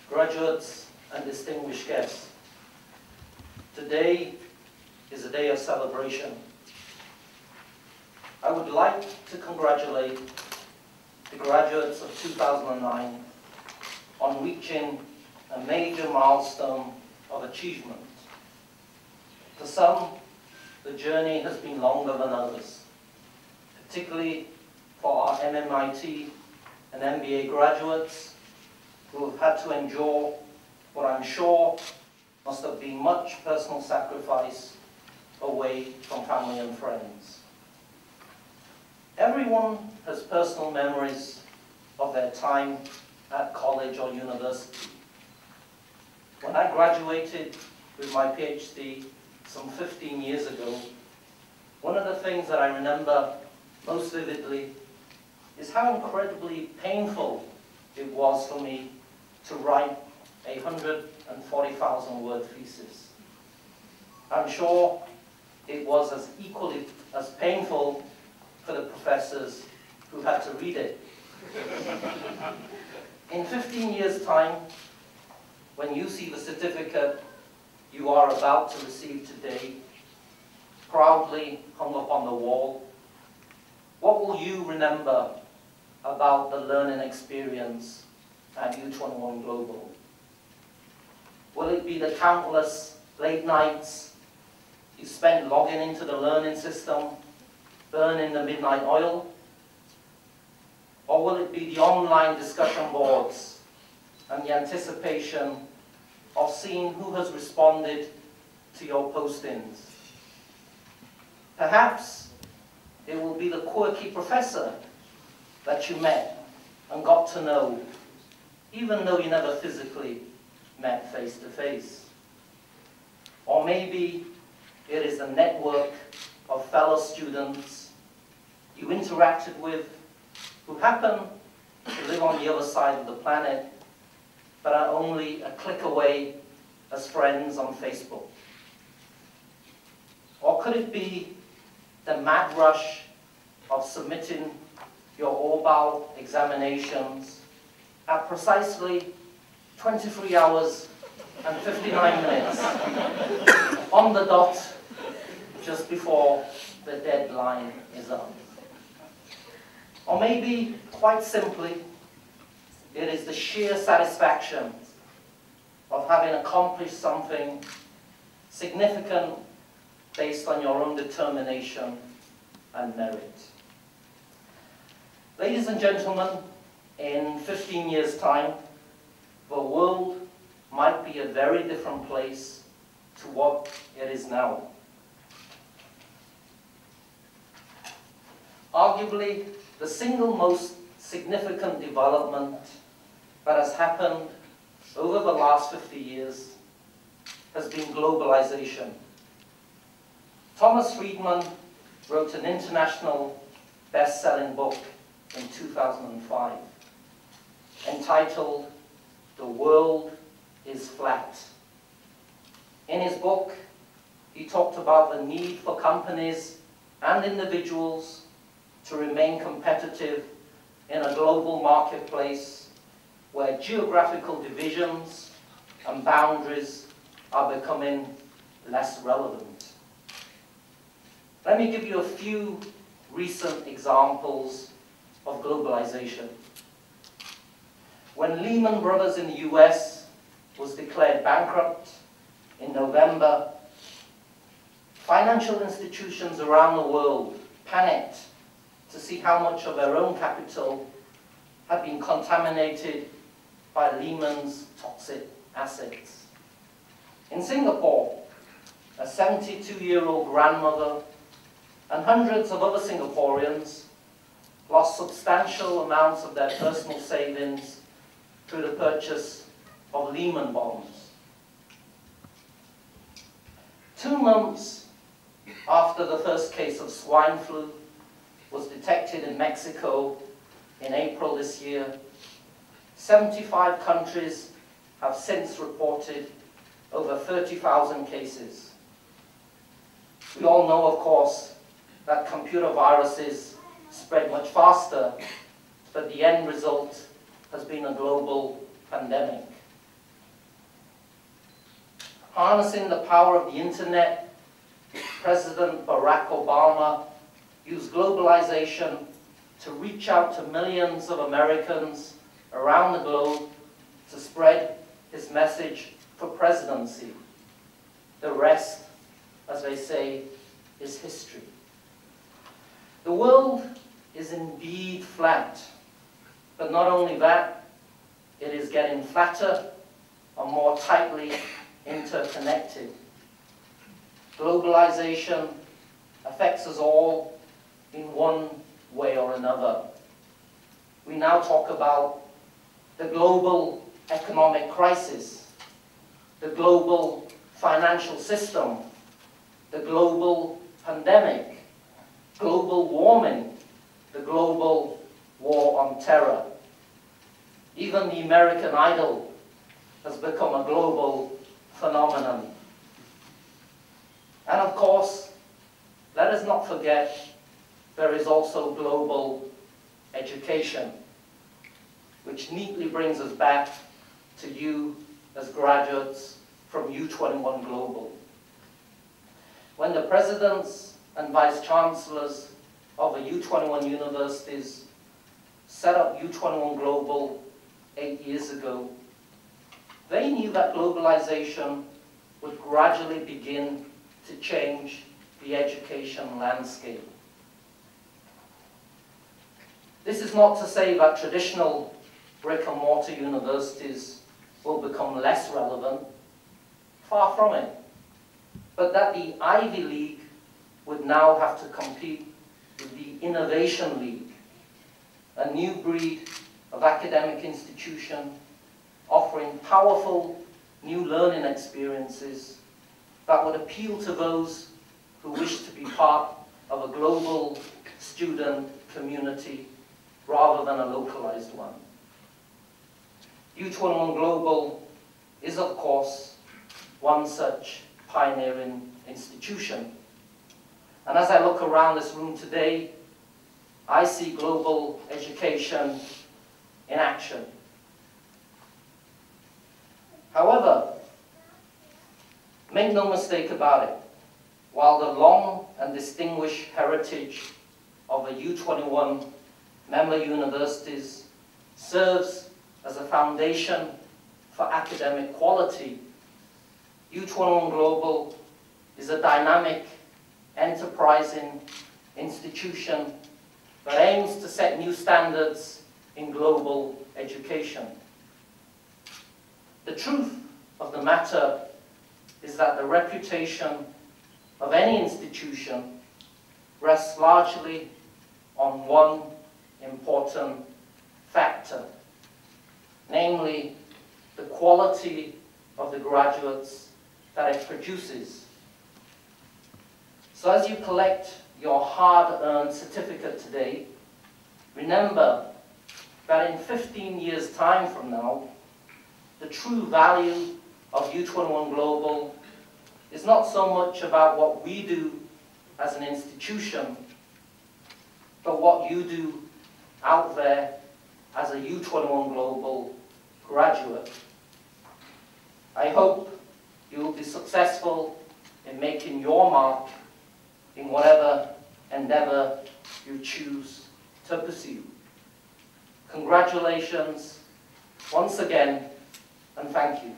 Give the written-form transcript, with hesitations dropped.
graduates, and distinguished guests. Today is a day of celebration. I would like to congratulate the graduates of 2009 on reaching a major milestone of achievement. For some, the journey has been longer than others, particularly for our MMIT and MBA graduates who have had to endure what I'm sure must have been much personal sacrifice away from family and friends. Everyone has personal memories of their time at college or university. When I graduated with my PhD some 15 years ago, one of the things that I remember most vividly is how incredibly painful it was for me to write a 140,000-word thesis. I'm sure it was as equally as painful for the professors who had to read it. In 15 years' time, when you see the certificate you are about to receive today, proudly hung up on the wall, what will you remember about the learning experience at U21Global? Will it be the countless late nights you spent logging into the learning system, burning the midnight oil? Or will it be the online discussion boards and the anticipation of seeing who has responded to your postings? Perhaps it will be the quirky professor that you met and got to know, even though you never physically met face to face. Or maybe it is a network of fellow students you interacted with who happen to live on the other side of the planet, but are only a click away as friends on Facebook. Or could it be the mad rush of submitting your oral examinations at precisely 23 hours and 59 minutes on the dot just before the deadline is up? Or maybe, quite simply, it is the sheer satisfaction of having accomplished something significant based on your own determination and merit. Ladies and gentlemen, in 15 years' time, the world might be a very different place to what it is now. Arguably, the single most significant development that has happened over the last 50 years has been globalization. Thomas Friedman wrote an international best-selling book in 2005 entitled "The World is Flat." In his book, he talked about the need for companies and individuals to remain competitive in a global marketplace where geographical divisions and boundaries are becoming less relevant. Let me give you a few recent examples of globalization. When Lehman Brothers in the US was declared bankrupt in November, financial institutions around the world panicked to see how much of their own capital had been contaminated by Lehman's toxic assets. In Singapore, a 72-year-old grandmother and hundreds of other Singaporeans lost substantial amounts of their personal savings through the purchase of Lehman bonds. 2 months after the first case of swine flu was detected in Mexico in April this year, 75 countries have since reported over 30,000 cases. We all know, of course, that computer viruses spread much faster, but the end result has been a global pandemic. Harnessing the power of the internet, President Barack Obama used globalization to reach out to millions of Americans around the globe to spread his message for presidency. The rest, as they say, is history. The world is indeed flat, but not only that, it is getting flatter and more tightly interconnected. Globalization affects us all in one way or another. We now talk about the global economic crisis, the global financial system, the global pandemic, global warming, the global war on terror. Even the American Idol has become a global phenomenon. And of course, let us not forget there is also global education, which neatly brings us back to you as graduates from U21Global. When the presidents and vice chancellors of the U21 universities set up U21Global 8 years ago, they knew that globalization would gradually begin to change the education landscape. This is not to say that traditional brick-and-mortar universities will become less relevant, far from it, but that the Ivy League would now have to compete with the Innovation League, a new breed of academic institution offering powerful new learning experiences that would appeal to those who wish to be part of a global student community rather than a localized one. U21Global is, of course, one such pioneering institution. And as I look around this room today, I see global education in action. However, make no mistake about it, while the long and distinguished heritage of the U21 member universities serves as a foundation for academic quality, U21Global is a dynamic, enterprising institution that aims to set new standards in global education. The truth of the matter is that the reputation of any institution rests largely on one important factor, namely the quality of the graduates that it produces. So as you collect your hard-earned certificate today, remember that in 15 years' time from now, the true value of U21Global is not so much about what we do as an institution, but what you do out there as a U21Global graduate. I hope you will be successful in making your mark in whatever endeavor you choose to pursue. Congratulations once again, and thank you.